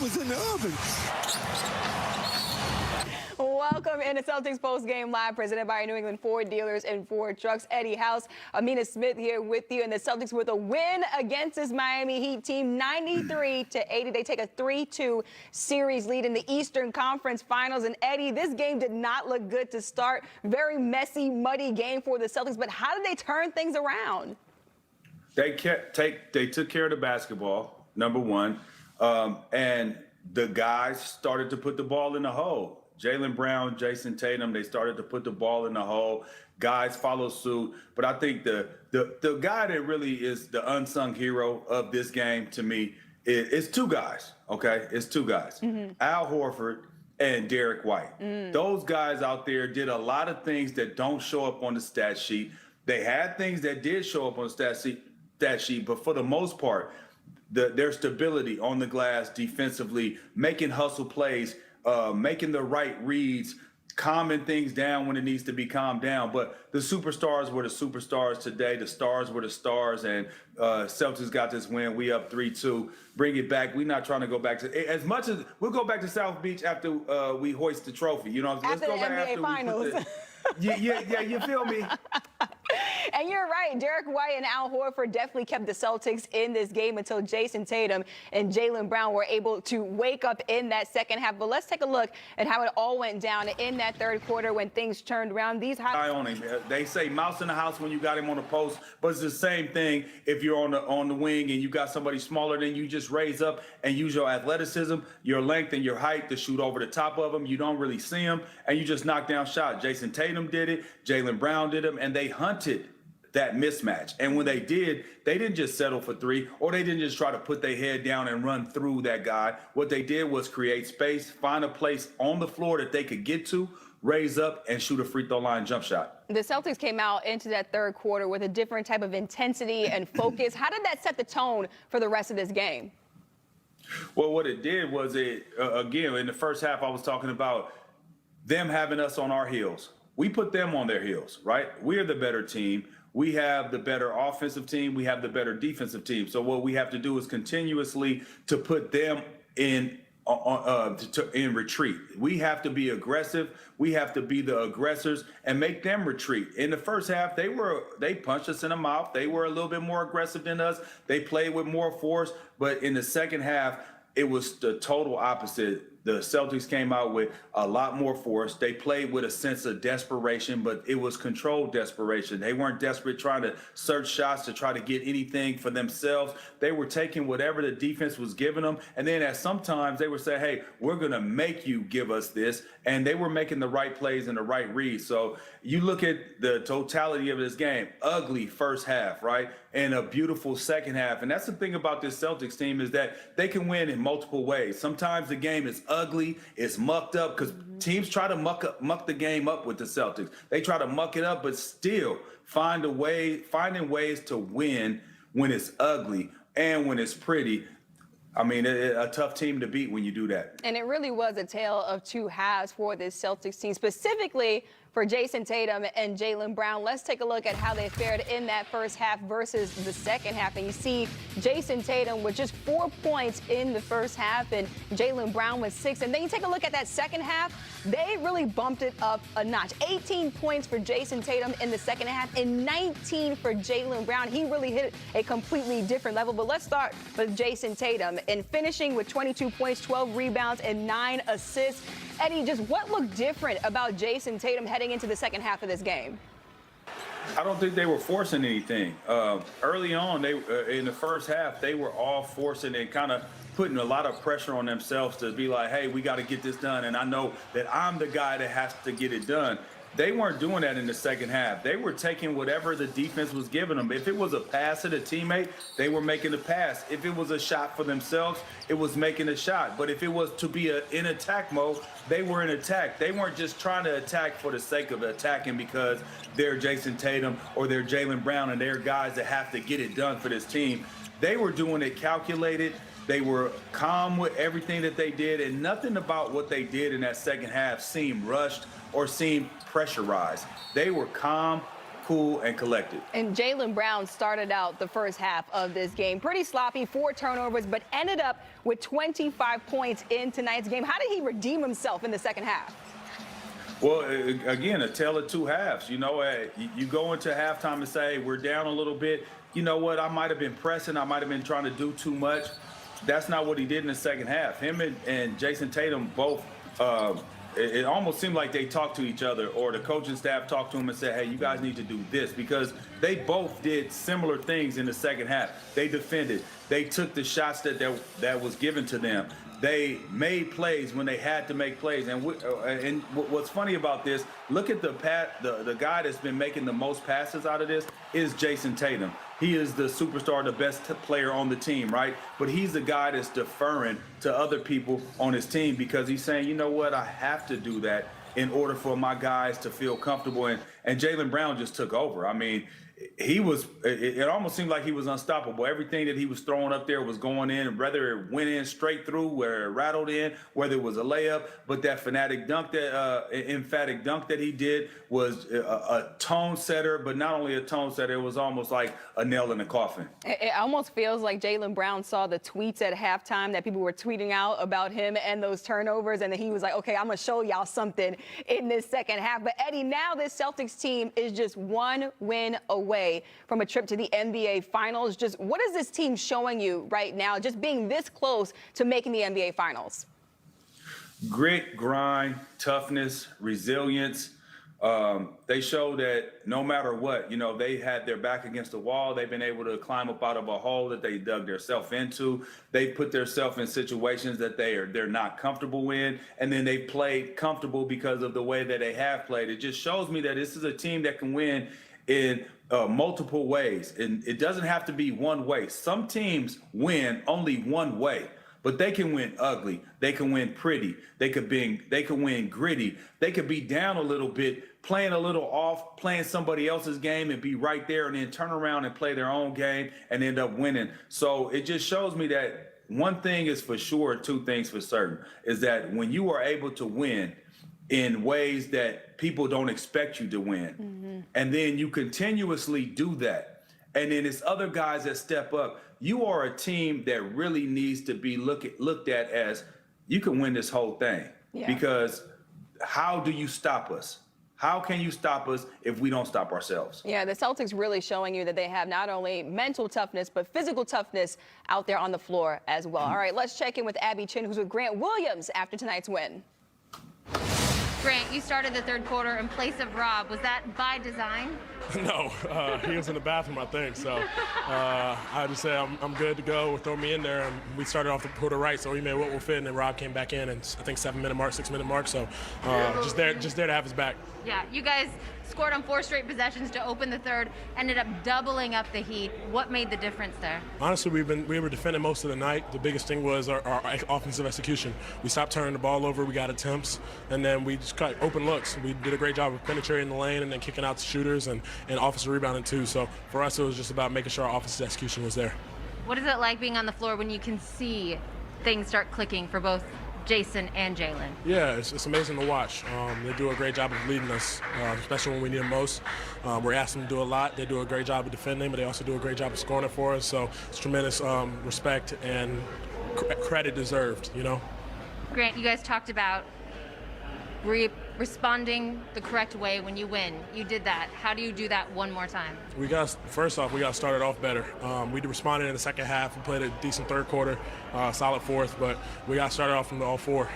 was in the oven. Welcome into Celtics Post Game Live, presented by New England Ford Dealers and Ford Trucks. Eddie House, Amina Smith here with you, and the Celtics with a win against this Miami Heat team, 93-80. They take a 3-2 series lead in the Eastern Conference Finals. And Eddie, this game did not look good to start. Very messy, muddy game for the Celtics. But how did they turn things around? They took care of the basketball, number one, and the guys started to put the ball in the hole. Jaylen Brown, Jason Tatum, they started to put the ball in the hole. Guys follow suit. But I think the guy that really is the unsung hero of this game to me is two guys, okay? It's two guys, Al Horford and Derek White. Those guys out there did a lot of things that don't show up on the stat sheet. They had things that did show up on the stat sheet, but for the most part, their stability on the glass defensively, making hustle plays, making the right reads, calming things down when it needs to be calmed down. But the superstars were the superstars today. The stars were the stars, and Celtics got this win. We up 3-2. Bring it back. We're not trying to go back to as much as we'll go back to South Beach after we hoist the trophy. You know, let's go back after NBA Finals. Yeah, you feel me? And you're right. Derek White and Al Horford definitely kept the Celtics in this game until Jason Tatum and Jaylen Brown were able to wake up in that second half. But let's take a look at how it all went down in that third quarter when things turned around. They say mouse in the house when you got him on the post, but it's the same thing if you're on the wing and you got somebody smaller than you. Just raise up and use your athleticism, your length, and your height to shoot over the top of them. You don't really see them, and you just knock down shots. Jason Tatum did it, Jaylen Brown did them, and they hunted that mismatch. And when they did, they didn't just settle for three, or they didn't just try to put their head down and run through that guy. What they did was create space, find a place on the floor that they could get to, raise up, and shoot a free throw line jump shot. The Celtics came out into that third quarter with a different type of intensity and focus. How did that set the tone for the rest of this game? Well, what it did was again, in the first half, I was talking about them having us on our heels. We put them on their heels, right? We're the better team. We have the better offensive team. We have the better defensive team. So what we have to do is continuously to put them in retreat. We have to be aggressive. We have to be the aggressors and make them retreat. In the first half, they punched us in the mouth. They were a little bit more aggressive than us. They played with more force. But in the second half, it was the total opposite. The Celtics came out with a lot more force. They played with a sense of desperation, but it was controlled desperation. They weren't desperate trying to search shots to try to get anything for themselves. They were taking whatever the defense was giving them, and then at sometimes they would say, hey, we're going to make you give us this, and they were making the right plays and the right reads. So you look at the totality of this game, ugly first half, right, and a beautiful second half. And that's the thing about this Celtics team is that they can win in multiple ways. Sometimes the game is ugly, it's mucked up, because teams try to muck the game up with the Celtics. They try to muck it up, but still finding ways to win when it's ugly and when it's pretty. I mean, a tough team to beat when you do that. And it really was a tale of two halves for this Celtics team, specifically for Jason Tatum and Jaylen Brown. Let's take a look at how they fared in that first half versus the second half. And you see Jason Tatum with just 4 points in the first half and Jaylen Brown with 6. And then you take a look at that second half, they really bumped it up a notch. 18 points for Jason Tatum in the second half and 19 for Jaylen Brown. He really hit a completely different level. But let's start with Jason Tatum and finishing with 22 points, 12 rebounds, and 9 assists. Eddie, just what looked different about Jason Tatum heading into the second half of this game? I don't think they were forcing anything. Early on, in the first half, they were all forcing and kind of putting a lot of pressure on themselves to be like, hey, we got to get this done. And I know that I'm the guy that has to get it done. They weren't doing that in the second half. They were taking whatever the defense was giving them. If it was a pass at a teammate, they were making the pass. If it was a shot for themselves, it was making a shot. But if it was to be in attack mode, they were in attack. They weren't just trying to attack for the sake of attacking because they're Jason Tatum or they're Jaylen Brown and they're guys that have to get it done for this team. They were doing it calculated. They were calm with everything that they did, and nothing about what they did in that second half seemed rushed or seemed pressurized. They were calm, cool, and collected. And Jaylen Brown started out the first half of this game pretty sloppy, 4 turnovers, but ended up with with 25 points in tonight's game. How did he redeem himself in the second half? Well, again, a tale of two halves. You know, you go into halftime and say, we're down a little bit. You know what? I might have been pressing. I might have been trying to do too much. That's not what he did in the second half. Him and Jason Tatum both, it almost seemed like they talked to each other, or the coaching staff talked to him and said, hey, you guys need to do this, because they both did similar things in the second half. They defended. They took the shots that was given to them. They made plays when they had to make plays. And what's funny about this, look at the guy that's been making the most passes out of this is Jason Tatum. He is the superstar, the best player on the team, right? But he's the guy that's deferring to other people on his team because he's saying, you know what, I have to do that in order for my guys to feel comfortable. And Jaylen Brown just took over. I mean, it almost seemed like he was unstoppable. Everything that he was throwing up there was going in, whether it went in straight through, where it rattled in, whether it was a layup. But that emphatic dunk that he did was a tone setter, but not only a tone setter, it was almost like a nail in the coffin. It almost feels like Jaylen Brown saw the tweets at halftime that people were tweeting out about him and those turnovers, and then he was like, okay, I'm going to show y'all something in this second half. But Eddie, now this Celtics team is just one win away from a trip to the NBA Finals. Just what is this team showing you right now, just being this close to making the NBA Finals? Grit, grind, toughness, resilience. They show that no matter what, you know, they had their back against the wall. They've been able to climb up out of a hole that they dug themselves into. They put themselves in situations that they're not comfortable in, and then they played comfortable because of the way that they have played. It just shows me that this is a team that can win in multiple ways, and it doesn't have to be one way. Some teams win only one way, but they can win ugly. They can win pretty. They can win gritty. They could be down a little bit, playing a little off, playing somebody else's game and be right there, and then turn around and play their own game and end up winning. So it just shows me that one thing is for sure, two things for certain, is that when you are able to win in ways that people don't expect you to win, and then you continuously do that, and then it's other guys that step up, you are a team that really needs to be looked at as, you can win this whole thing. Yeah. Because how do you stop us? How can you stop us if we don't stop ourselves? Yeah, the Celtics really showing you that they have not only mental toughness, but physical toughness out there on the floor as well. All right, let's check in with Abby Chin, who's with Grant Williams after tonight's win. Grant, you started the third quarter in place of Rob. Was that by design? No, he was in the bathroom, I think. So I just said, I'm good to go. Throw me in there. And we started off the quarter right, so we made what will fit. And then Rob came back in, and I think 7-minute mark, 6-minute mark. So just there to have his back. Yeah, you guys scored on 4 straight possessions to open the third, ended up doubling up the heat. What made the difference there? Honestly, we were defending most of the night. The biggest thing was our offensive execution. We stopped turning the ball over. We got attempts, and then we just got open looks. We did a great job of penetrating the lane and then kicking out to shooters and offensive rebounding too. So for us, it was just about making sure our offensive execution was there. What is it like being on the floor when you can see things start clicking for both Jason and Jaylen? Yeah, it's amazing to watch. They do a great job of leading us, especially when we need them most. We're asking them to do a lot. They do a great job of defending, but they also do a great job of scoring it for us. So it's tremendous respect and credit deserved, you know? Grant, you guys talked about responding the correct way when you win. You did that. How do you do that one more time? First off, we got started off better. We responded in the second half. We played a decent third quarter, solid fourth, but we got started off from all 4.